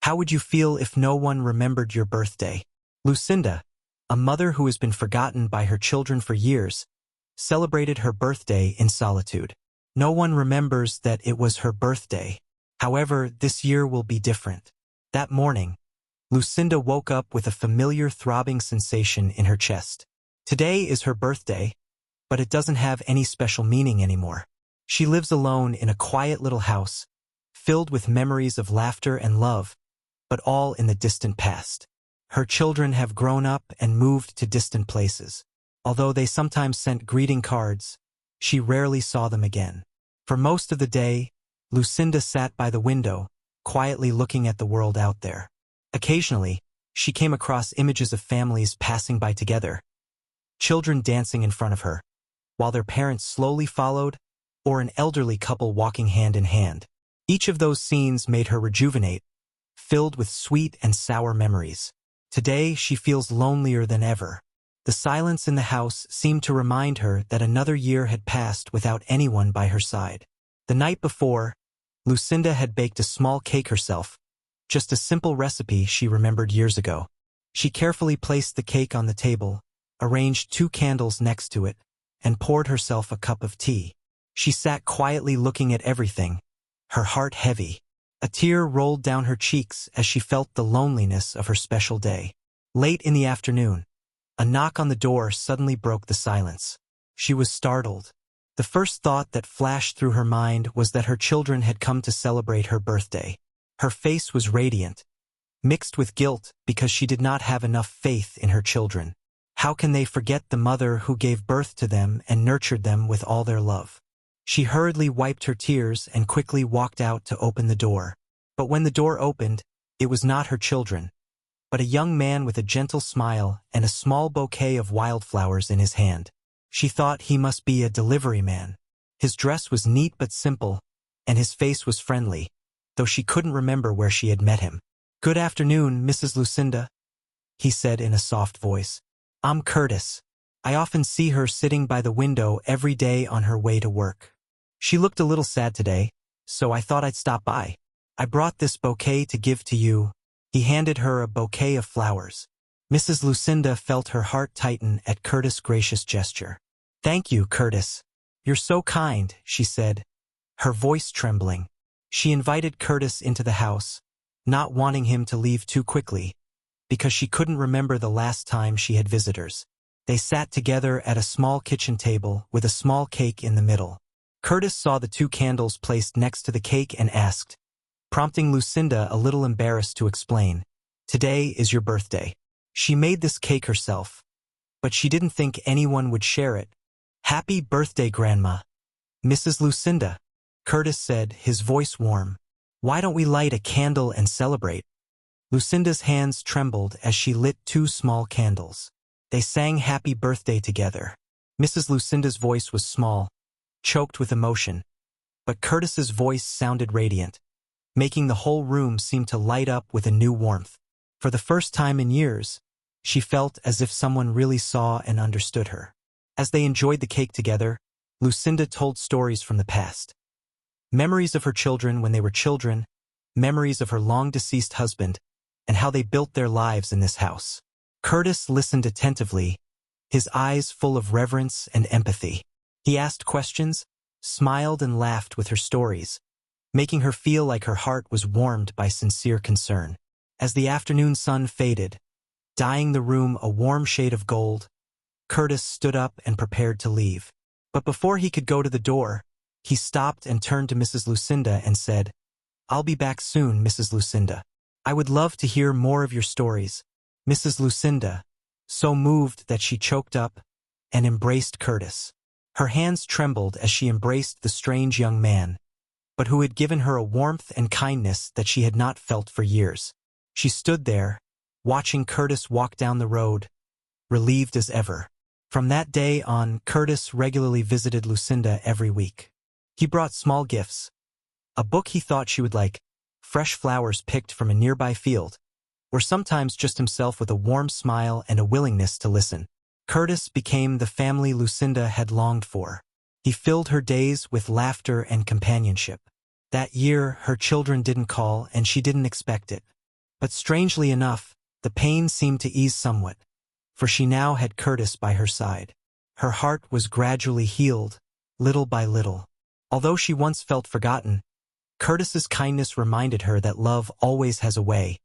How would you feel if no one remembered your birthday? Lucinda, a mother who has been forgotten by her children for years, celebrated her birthday in solitude. No one remembers that it was her birthday. However, this year will be different. That morning, Lucinda woke up with a familiar throbbing sensation in her chest. Today is her birthday, but it doesn't have any special meaning anymore. She lives alone in a quiet little house, filled with memories of laughter and love, but all in the distant past. Her children have grown up and moved to distant places. Although they sometimes sent greeting cards, she rarely saw them again. For most of the day, Lucinda sat by the window, quietly looking at the world out there. Occasionally, she came across images of families passing by together, children dancing in front of her, while their parents slowly followed, or an elderly couple walking hand in hand. Each of those scenes made her rejuvenate, filled with sweet and sour memories. Today, she feels lonelier than ever. The silence in the house seemed to remind her that another year had passed without anyone by her side. The night before, Lucinda had baked a small cake herself, just a simple recipe she remembered years ago. She carefully placed the cake on the table, arranged 2 candles next to it, and poured herself a cup of tea. She sat quietly looking at everything, her heart heavy. A tear rolled down her cheeks as she felt the loneliness of her special day. Late in the afternoon, a knock on the door suddenly broke the silence. She was startled. The first thought that flashed through her mind was that her children had come to celebrate her birthday. Her face was radiant, mixed with guilt because she did not have enough faith in her children. How can they forget the mother who gave birth to them and nurtured them with all their love? She hurriedly wiped her tears and quickly walked out to open the door. But when the door opened, it was not her children, but a young man with a gentle smile and a small bouquet of wildflowers in his hand. She thought he must be a delivery man. His dress was neat but simple, and his face was friendly, though she couldn't remember where she had met him. "Good afternoon, Mrs. Lucinda," he said in a soft voice. "I'm Curtis. I often see her sitting by the window every day on her way to work. She looked a little sad today, so I thought I'd stop by. I brought this bouquet to give to you." He handed her a bouquet of flowers. Mrs. Lucinda felt her heart tighten at Curtis' gracious gesture. "Thank you, Curtis. You're so kind," she said, her voice trembling. She invited Curtis into the house, not wanting him to leave too quickly, because she couldn't remember the last time she had visitors. They sat together at a small kitchen table with a small cake in the middle. Curtis saw the 2 candles placed next to the cake and asked, prompting Lucinda a little embarrassed to explain, "Today is your birthday." She made this cake herself, but she didn't think anyone would share it. "Happy birthday, Grandma." "Mrs. Lucinda," Curtis said, his voice warm. "Why don't we light a candle and celebrate?" Lucinda's hands trembled as she lit 2 small candles. They sang happy birthday together. Mrs. Lucinda's voice was small, choked with emotion, but Curtis's voice sounded radiant, making the whole room seem to light up with a new warmth. For the first time in years, she felt as if someone really saw and understood her. As they enjoyed the cake together, Lucinda told stories from the past. Memories of her children when they were children, memories of her long-deceased husband, and how they built their lives in this house. Curtis listened attentively, his eyes full of reverence and empathy. He asked questions, smiled and laughed with her stories, making her feel like her heart was warmed by sincere concern. As the afternoon sun faded, dyeing the room a warm shade of gold, Curtis stood up and prepared to leave. But before he could go to the door, he stopped and turned to Mrs. Lucinda and said, "I'll be back soon, Mrs. Lucinda. I would love to hear more of your stories." Mrs. Lucinda, so moved that she choked up, and embraced Curtis. Her hands trembled as she embraced the strange young man, but who had given her a warmth and kindness that she had not felt for years. She stood there, watching Curtis walk down the road, relieved as ever. From that day on, Curtis regularly visited Lucinda every week. He brought small gifts, a book he thought she would like, fresh flowers picked from a nearby field, or sometimes just himself with a warm smile and a willingness to listen. Curtis became the family Lucinda had longed for. He filled her days with laughter and companionship. That year, her children didn't call and she didn't expect it. But strangely enough, the pain seemed to ease somewhat, for she now had Curtis by her side. Her heart was gradually healed, little by little. Although she once felt forgotten, Curtis's kindness reminded her that love always has a way,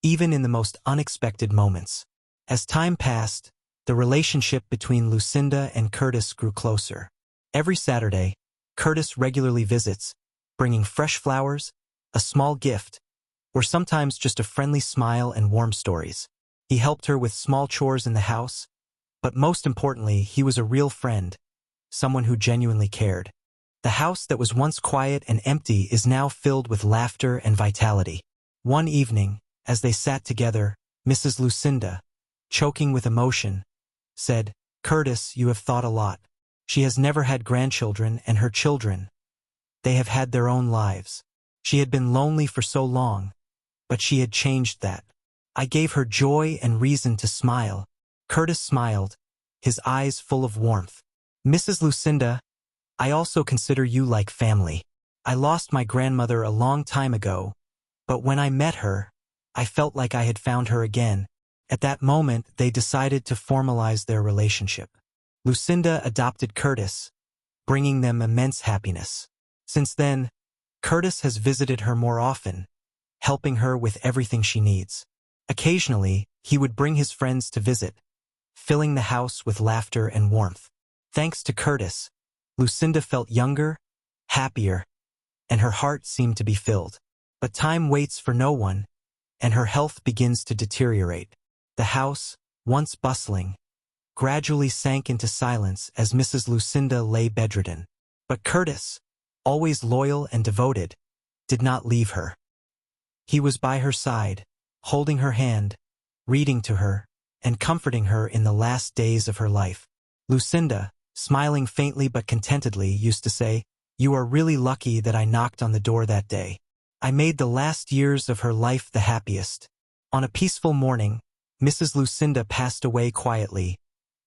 even in the most unexpected moments. As time passed, the relationship between Lucinda and Curtis grew closer. Every Saturday, Curtis regularly visits, bringing fresh flowers, a small gift, or sometimes just a friendly smile and warm stories. He helped her with small chores in the house, but most importantly, he was a real friend, someone who genuinely cared. The house that was once quiet and empty is now filled with laughter and vitality. One evening, as they sat together, Mrs. Lucinda, choking with emotion, said, "Curtis, you have thought a lot. She has never had grandchildren, and her children, they have had their own lives. She had been lonely for so long, but she had changed that. I gave her joy and reason to smile." Curtis smiled, his eyes full of warmth. "Mrs. Lucinda, I also consider you like family. I lost my grandmother a long time ago, but when I met her, I felt like I had found her again." At that moment, they decided to formalize their relationship. Lucinda adopted Curtis, bringing them immense happiness. Since then, Curtis has visited her more often, helping her with everything she needs. Occasionally, he would bring his friends to visit, filling the house with laughter and warmth. Thanks to Curtis, Lucinda felt younger, happier, and her heart seemed to be filled. But time waits for no one, and her health begins to deteriorate. The house, once bustling, gradually sank into silence as Mrs. Lucinda lay bedridden. But Curtis, always loyal and devoted, did not leave her. He was by her side, holding her hand, reading to her, and comforting her in the last days of her life. Lucinda, smiling faintly but contentedly, used to say, "You are really lucky that I knocked on the door that day. I made the last years of her life the happiest." On a peaceful morning, Mrs. Lucinda passed away quietly,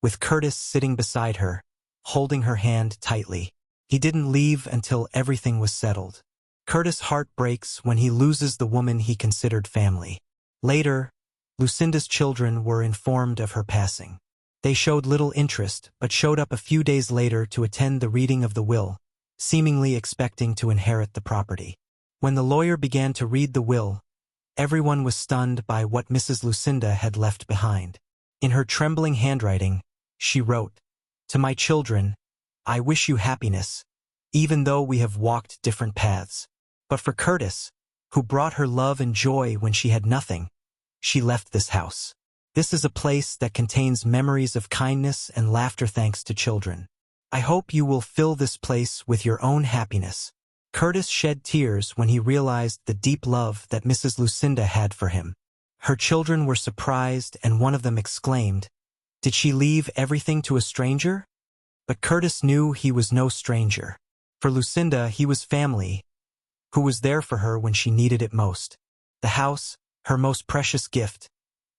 with Curtis sitting beside her, holding her hand tightly. He didn't leave until everything was settled. Curtis' heart breaks when he loses the woman he considered family. Later, Lucinda's children were informed of her passing. They showed little interest, but showed up a few days later to attend the reading of the will, seemingly expecting to inherit the property. When the lawyer began to read the will, everyone was stunned by what Mrs. Lucinda had left behind. In her trembling handwriting, she wrote, "To my children, I wish you happiness, even though we have walked different paths. But for Curtis, who brought her love and joy when she had nothing, she left this house. This is a place that contains memories of kindness and laughter thanks to children. I hope you will fill this place with your own happiness." Curtis shed tears when he realized the deep love that Mrs. Lucinda had for him. Her children were surprised, and one of them exclaimed, "Did she leave everything to a stranger?" But Curtis knew he was no stranger. For Lucinda, he was family, who was there for her when she needed it most. The house, her most precious gift,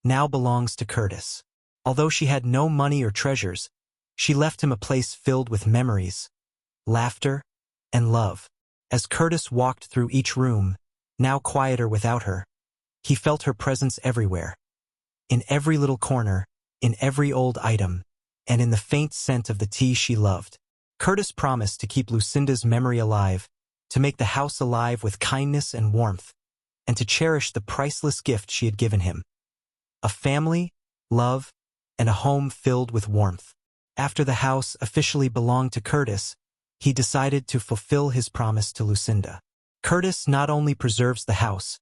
now belongs to Curtis. Although she had no money or treasures, she left him a place filled with memories, laughter, and love. As Curtis walked through each room, now quieter without her, he felt her presence everywhere. In every little corner, in every old item, and in the faint scent of the tea she loved. Curtis promised to keep Lucinda's memory alive, to make the house alive with kindness and warmth, and to cherish the priceless gift she had given him. A family, love, and a home filled with warmth. After the house officially belonged to Curtis, he decided to fulfill his promise to Lucinda. Curtis not only preserves the house,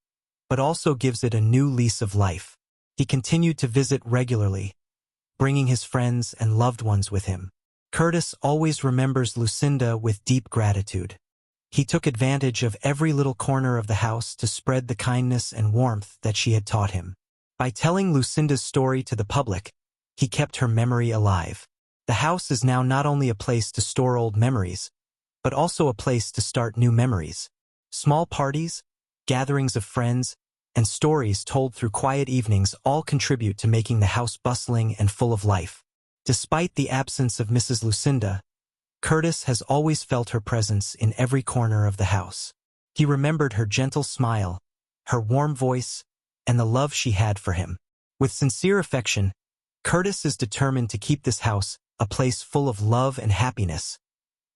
but also gives it a new lease of life. He continued to visit regularly, bringing his friends and loved ones with him. Curtis always remembers Lucinda with deep gratitude. He took advantage of every little corner of the house to spread the kindness and warmth that she had taught him. By telling Lucinda's story to the public, he kept her memory alive. The house is now not only a place to store old memories, but also a place to start new memories. Small parties, gatherings of friends, and stories told through quiet evenings all contribute to making the house bustling and full of life. Despite the absence of Mrs. Lucinda, Curtis has always felt her presence in every corner of the house. He remembered her gentle smile, her warm voice, and the love she had for him. With sincere affection, Curtis is determined to keep this house a place full of love and happiness,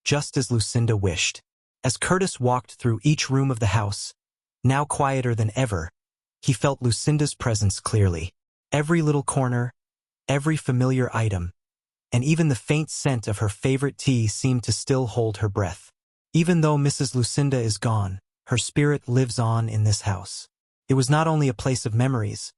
just as Lucinda wished. As Curtis walked through each room of the house, now quieter than ever, he felt Lucinda's presence clearly. Every little corner, every familiar item, and even the faint scent of her favorite tea seemed to still hold her breath. Even though Mrs. Lucinda is gone, her spirit lives on in this house. It was not only a place of memories,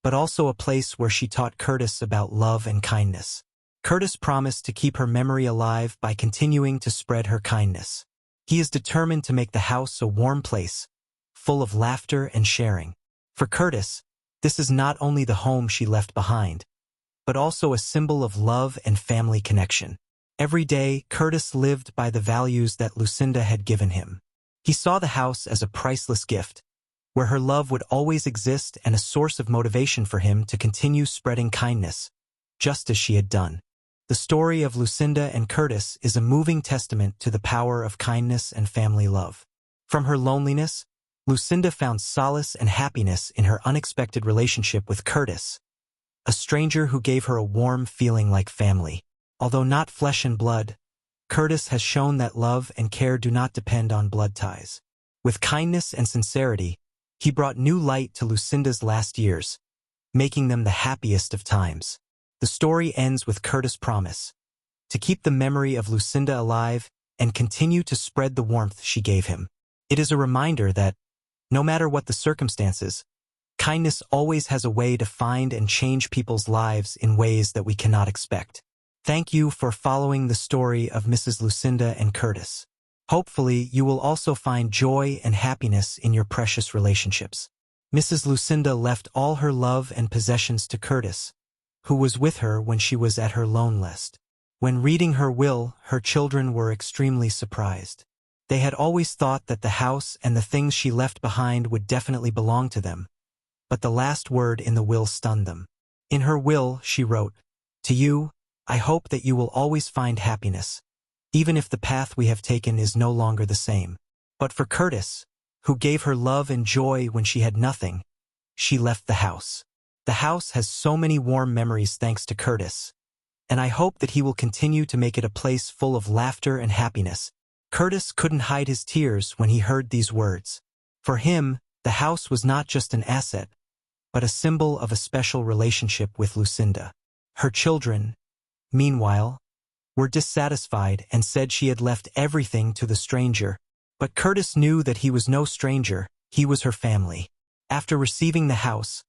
but also a place where she taught Curtis about love and kindness. Curtis promised to keep her memory alive by continuing to spread her kindness. He is determined to make the house a warm place, full of laughter and sharing. For Curtis, this is not only the home she left behind, but also a symbol of love and family connection. Every day, Curtis lived by the values that Lucinda had given him. He saw the house as a priceless gift, where her love would always exist and a source of motivation for him to continue spreading kindness, just as she had done. The story of Lucinda and Curtis is a moving testament to the power of kindness and family love. From her loneliness, Lucinda found solace and happiness in her unexpected relationship with Curtis, a stranger who gave her a warm feeling like family. Although not flesh and blood, Curtis has shown that love and care do not depend on blood ties. With kindness and sincerity, he brought new light to Lucinda's last years, making them the happiest of times. The story ends with Curtis' promise to keep the memory of Lucinda alive and continue to spread the warmth she gave him. It is a reminder that, no matter what the circumstances, kindness always has a way to find and change people's lives in ways that we cannot expect. Thank you for following the story of Mrs. Lucinda and Curtis. Hopefully, you will also find joy and happiness in your precious relationships. Mrs. Lucinda left all her love and possessions to Curtis, who was with her when she was at her loneliest. When reading her will, her children were extremely surprised. They had always thought that the house and the things she left behind would definitely belong to them, but the last word in the will stunned them. In her will, she wrote, "To you, I hope that you will always find happiness, even if the path we have taken is no longer the same." But for Curtis, who gave her love and joy when she had nothing, she left the house. The house has so many warm memories thanks to Curtis, and I hope that he will continue to make it a place full of laughter and happiness. Curtis couldn't hide his tears when he heard these words. For him, the house was not just an asset, but a symbol of a special relationship with Lucinda. Her children, meanwhile, were dissatisfied and said she had left everything to the stranger. But Curtis knew that he was no stranger, he was her family. After receiving the house,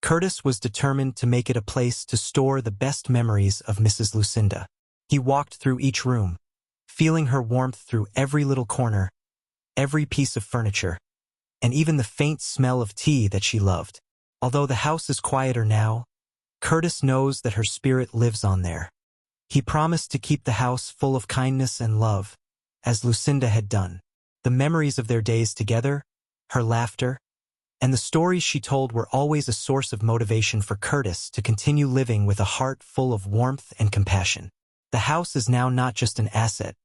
Curtis was determined to make it a place to store the best memories of Mrs. Lucinda. He walked through each room, feeling her warmth through every little corner, every piece of furniture, and even the faint smell of tea that she loved. Although the house is quieter now, Curtis knows that her spirit lives on there. He promised to keep the house full of kindness and love, as Lucinda had done. The memories of their days together, her laughter, and the stories she told were always a source of motivation for Curtis to continue living with a heart full of warmth and compassion. The house is now not just an asset,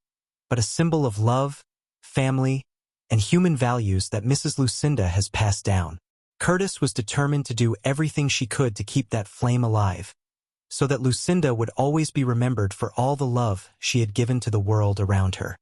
but a symbol of love, family, and human values that Mrs. Lucinda has passed down. Curtis was determined to do everything she could to keep that flame alive, so that Lucinda would always be remembered for all the love she had given to the world around her.